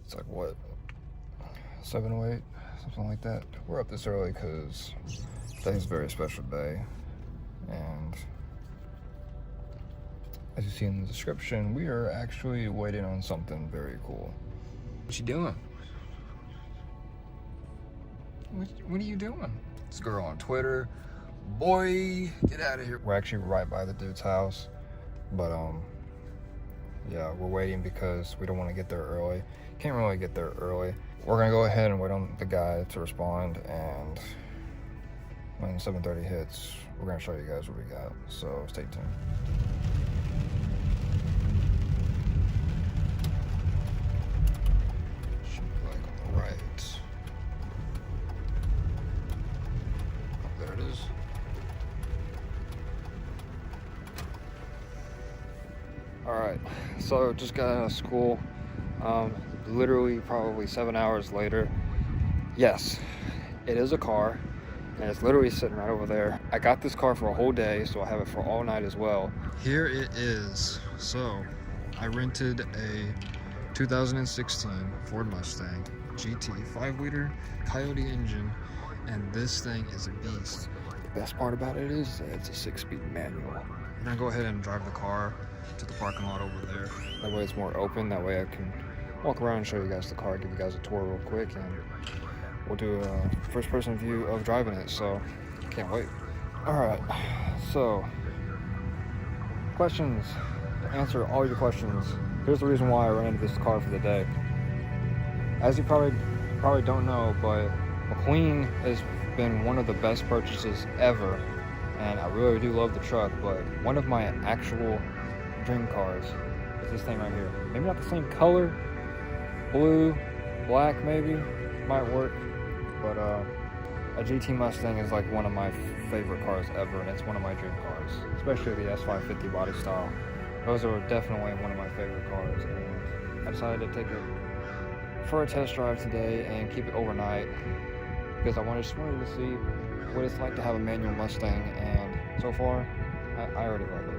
It's like what, 7:08, something like that. We're up this early because today's a very special day, and as you see in the description, we are actually waiting on something very cool. What you doing? What are you doing? This girl on Twitter, boy, get out of here. We're actually right by the dude's house, but yeah, we're waiting because we don't want to get there early. Can't really get there early. We're gonna go ahead and wait on the guy to respond, and when 7:30 hits, we're gonna show you guys what we got, so stay tuned. Should be like on the right. Oh, there it is. Alright, so just got out of school, literally probably 7 hours later. Yes, it is a car, and it's literally sitting right over there. I got this car for a whole day, so I have it for all night as well. Here it is. So, I rented a 2016 Ford Mustang GT 5-liter Coyote engine, and this thing is a beast. The best part about it is that it's a 6-speed manual. I'm gonna go ahead and drive the car to the parking lot over there. That way it's more open, that way I can walk around and show you guys the car, give you guys a tour real quick, and we'll do a first person view of driving it, so can't wait. Alright, so questions. To answer all your questions, here's the reason why I rented this car for the day. As you probably don't know, but McQueen has been one of the best purchases ever, and I really do love the truck, but one of my actual dream cars is this thing right here. Maybe not the same color, blue, black maybe, might work, but a GT Mustang is like one of my favorite cars ever, and it's one of my dream cars, especially the S550 body style. Those are definitely one of my favorite cars, and I decided to take it for a test drive today and keep it overnight because I just wanted to see what it's like to have a manual Mustang, and so far I already love it.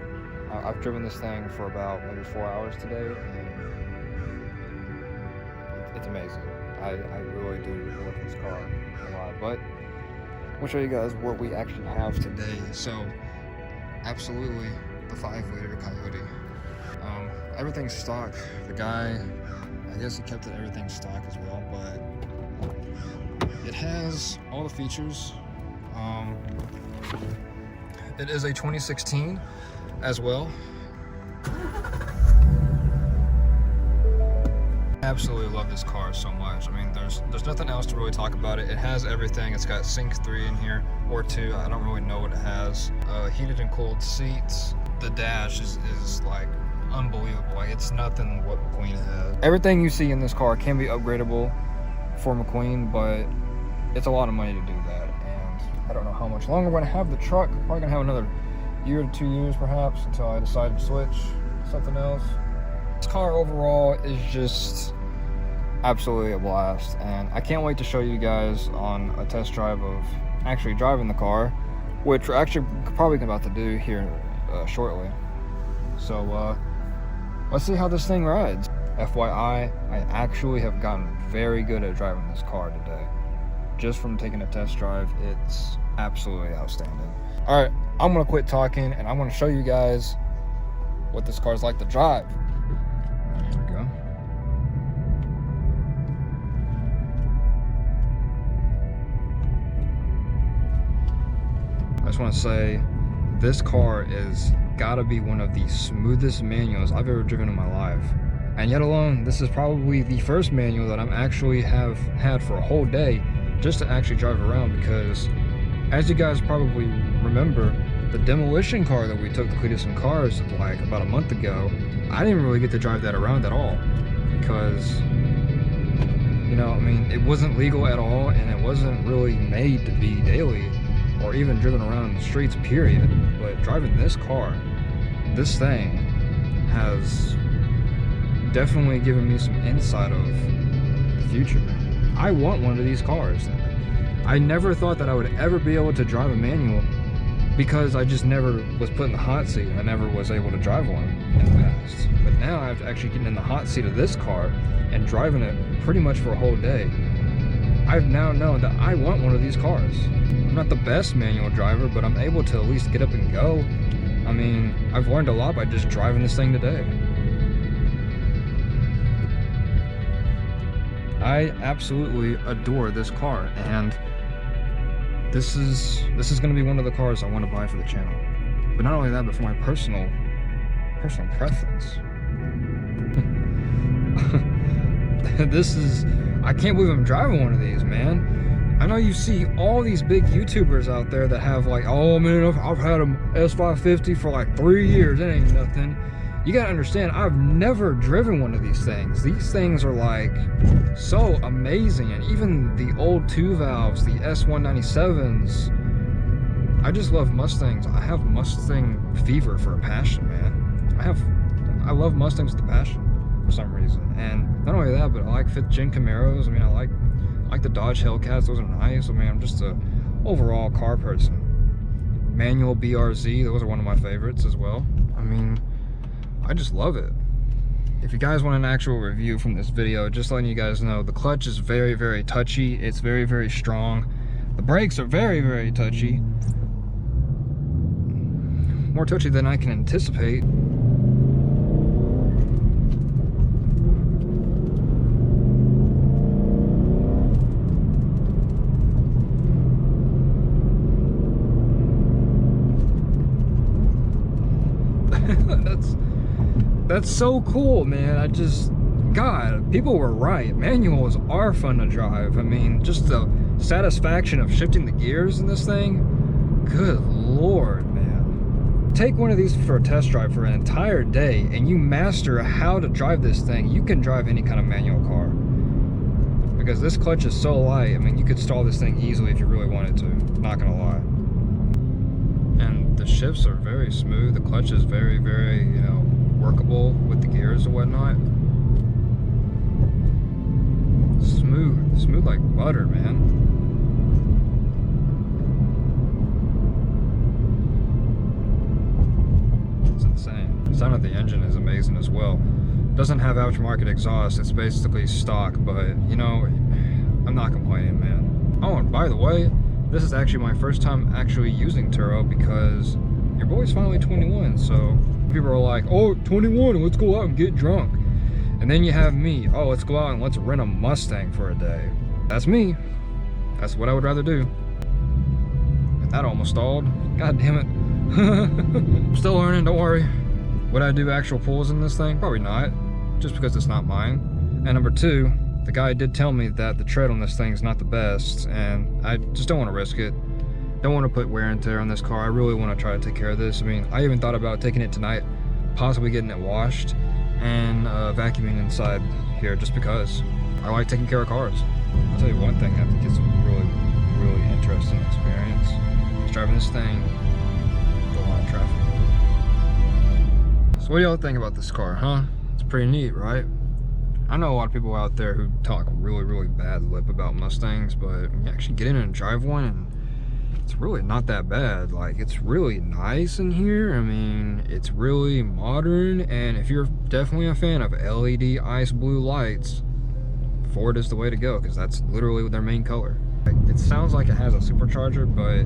I've driven this thing for about maybe 4 hours today, and it's amazing. I really do love this car a lot, but I'll show you guys what we actually have today. So, absolutely the 5-liter Coyote. Everything's stock. The guy, I guess he kept everything stock as well, but it has all the features. It is a 2016 as well. Absolutely love this car so much. I mean, there's nothing else to really talk about it. It has everything. It's got Sync 3 in here, or 2. I don't really know what it has. Heated and cooled seats. The dash is like unbelievable. Like, it's nothing what McQueen has. Everything you see in this car can be upgradable for McQueen, but it's a lot of money to do that. And I don't know how much longer we're gonna have the truck. Probably gonna have another year to 2 years perhaps until I decide to switch to something else. This car overall is just absolutely a blast, and I can't wait to show you guys on a test drive of actually driving the car, which we're actually probably about to do here shortly. So let's see how this thing rides. FYI, I actually have gotten very good at driving this car today. Just from taking a test drive, it's absolutely outstanding. All right, I'm gonna quit talking and I'm gonna show you guys what this car's like to drive. There we go. I just want to say this car is gotta be one of the smoothest manuals I've ever driven in my life, and yet alone this is probably the first manual that I'm actually have had for a whole day just to actually drive around, because as you guys probably remember, the demolition car that we took to Cletus and Cars like about a month ago, I didn't really get to drive that around at all because, you know, I mean, it wasn't legal at all, and it wasn't really made to be daily or even driven around the streets, period. But driving this car, this thing has definitely given me some insight of the future. I want one of these cars. I never thought that I would ever be able to drive a manual because I just never was put in the hot seat. I never was able to drive one in the past. But now after actually getting in the hot seat of this car and driving it pretty much for a whole day, I've now known that I want one of these cars. I'm not the best manual driver, but I'm able to at least get up and go. I mean, I've learned a lot by just driving this thing today. I absolutely adore this car, and this is going to be one of the cars I want to buy for the channel. But not only that, but for my personal preference. I can't believe I'm driving one of these, man. I know you see all these big YouTubers out there that have like, oh man, I've had an S550 for like 3 years, it ain't nothing. You gotta understand, I've never driven one of these things. These things are like so amazing, and even the old 2 valves, the S197s. I just love Mustangs. I have Mustang fever for a passion, man. I love Mustangs with a passion for some reason. And not only that, but I like 5th gen Camaros. I mean, I like the Dodge Hellcats, those are nice. I mean, I'm just a overall car person. Manual BRZ, those are one of my favorites as well. I mean, I just love it. If you guys want an actual review from this video, just letting you guys know, the clutch is very, very touchy. It's very, very strong. The brakes are very, very touchy. More touchy than I can anticipate. That's so cool, man. God, people were right. Manuals are fun to drive. I mean, just the satisfaction of shifting the gears in this thing. Good Lord, man. Take one of these for a test drive for an entire day and you master how to drive this thing. You can drive any kind of manual car. Because this clutch is so light, I mean, you could stall this thing easily if you really wanted to. Not gonna lie. And the shifts are very smooth. The clutch is very, very, you know, workable with the gears and whatnot. Smooth like butter, man. It's insane. The sound of the engine is amazing as well. Doesn't have aftermarket exhaust, it's basically stock, but you know, I'm not complaining, man. Oh, and by the way, this is actually my first time actually using Turo because your boy's finally 21, so people are like, oh, 21, let's go out and get drunk. And then you have me, oh, let's go out and let's rent a Mustang for a day. That's me. That's what I would rather do. And that almost stalled. God damn it. I'm still learning, don't worry. Would I do actual pulls in this thing? Probably not, just because it's not mine. And number 2, the guy did tell me that the tread on this thing is not the best, and I just don't want to risk it. Don't want to put wear and tear on this car. I really want to try to take care of this. I mean, I even thought about taking it tonight, possibly getting it washed and vacuuming inside here, just because I like taking care of cars. I'll tell you one thing, I think it's a really, really interesting experience. Just driving this thing through a lot of traffic. So what do y'all think about this car, huh? It's pretty neat, right? I know a lot of people out there who talk really, really bad lip about Mustangs, but you actually get in and drive one and it's really not that bad. Like, it's really nice in here. I mean, it's really modern, and if you're definitely a fan of LED ice blue lights, Ford is the way to go, because that's literally their main color. It sounds like it has a supercharger, but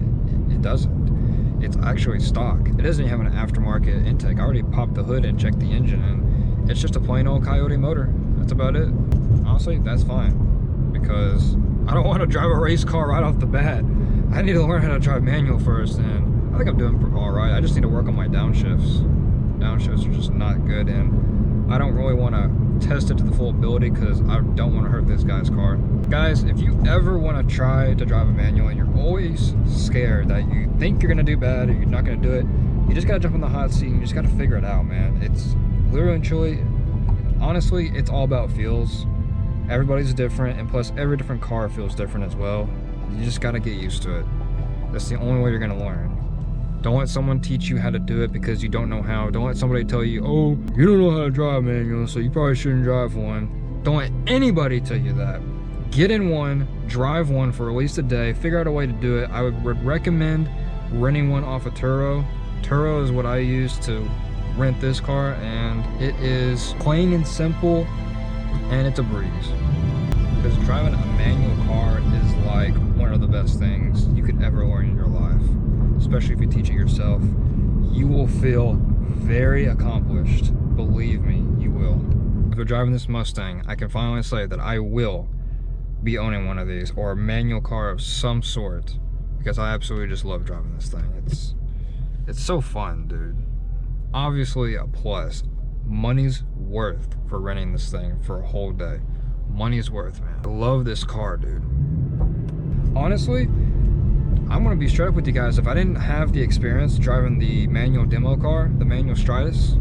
it doesn't. It's actually stock. It doesn't even have an aftermarket intake. I already popped the hood and checked the engine, and it's just a plain old Coyote motor. That's about it. Honestly, that's fine, because I don't want to drive a race car right off the bat. I need to learn how to drive manual first, and I think I'm doing all right. I just need to work on my downshifts. Downshifts are just not good, and I don't really want to test it to the full ability because I don't want to hurt this guy's car. Guys, if you ever want to try to drive a manual and you're always scared that you think you're going to do bad or you're not going to do it, you just got to jump in the hot seat and you just got to figure it out, man. It's literally and truly, honestly, it's all about feels. Everybody's different, and plus every different car feels different as well. You just gotta get used to it. That's the only way you're gonna learn. Don't let someone teach you how to do it because you don't know how. Don't let somebody tell you, oh, you don't know how to drive manual, so you probably shouldn't drive one. Don't let anybody tell you that. Get in one, drive one for at least a day, figure out a way to do it. I would recommend renting one off of Turo. Turo is what I use to rent this car, and it is plain and simple, and it's a breeze. Because driving a manual car is like one of the best things you could ever learn in your life, especially if you teach it yourself. You will feel very accomplished. Believe me, you will. If you're driving this Mustang, I can finally say that I will be owning one of these, or a manual car of some sort, because I absolutely just love driving this thing. It's so fun, dude. Obviously a plus. Money's worth for renting this thing for a whole day. Money's worth, man. I love this car, dude. Honestly, I'm gonna be straight up with you guys. If I didn't have the experience driving the manual demo car, the manual Stratus,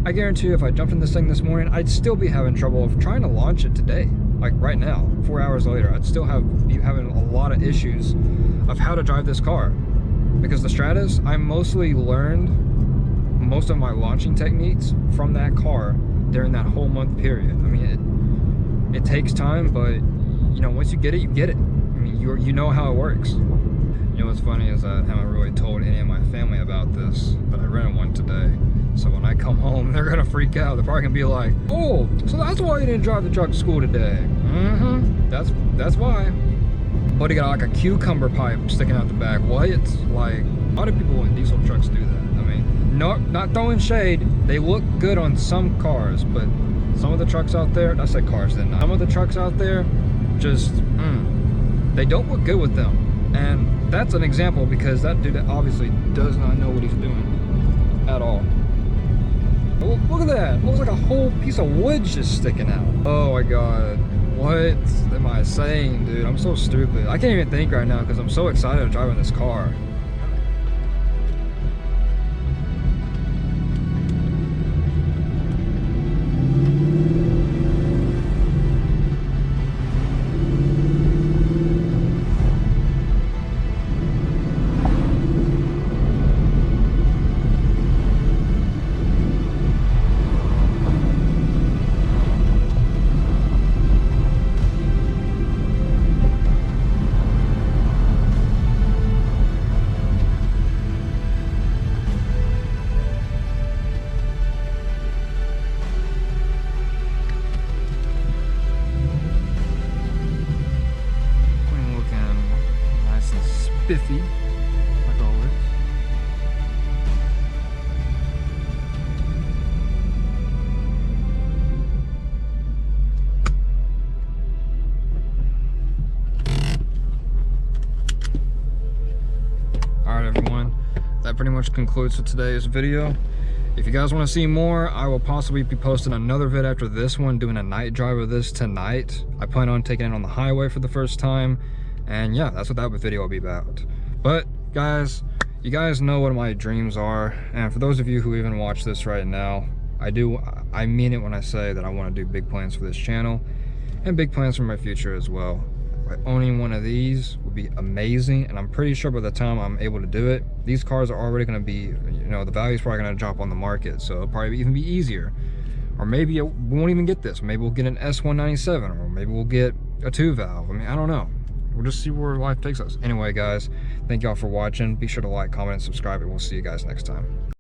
I guarantee you if I jumped in this thing this morning, I'd still be having trouble of trying to launch it today. Like right now, 4 hours later, I'd still be having a lot of issues of how to drive this car. Because the Stratus, I mostly learned most of my launching techniques from that car during that whole month period. I mean, it takes time, but you know, once you get it, you get it. I mean, you know how it works. You know what's funny is I haven't really told any of my family about this, but I rented one today. So when I come home, they're gonna freak out. They're probably gonna be like, "Oh, so that's why you didn't drive the truck to school today." Mm-hmm. That's why. But he got like a cucumber pipe sticking out the back. What? Like, a lot of people in diesel trucks do that. I mean, not throwing shade. They look good on some cars, but some of the trucks out there, I said cars, didn't I? Some of the trucks out there, just, they don't look good with them. And that's an example because that dude obviously does not know what he's doing at all. Oh, look at that. It looks like a whole piece of wood just sticking out. Oh my God. What am I saying, dude? I'm so stupid. I can't even think right now because I'm so excited of driving this car. Spiffy, like always. Alright everyone, that pretty much concludes today's video. If you guys want to see more, I will possibly be posting another vid after this one, doing a night drive of this tonight. I plan on taking it on the highway for the first time. And yeah, that's what that video will be about. But guys, you guys know what my dreams are. And for those of you who even watch this right now, I mean it when I say that I want to do big plans for this channel and big plans for my future as well. Owning one of these would be amazing. And I'm pretty sure by the time I'm able to do it, these cars are already going to be, you know, the value's probably going to drop on the market. So it'll probably even be easier. Or maybe we won't even get this. Maybe we'll get an S197, or maybe we'll get a 2-valve. I mean, I don't know. We'll just see where life takes us. Anyway, guys, thank y'all for watching. Be sure to like, comment, and subscribe, and we'll see you guys next time.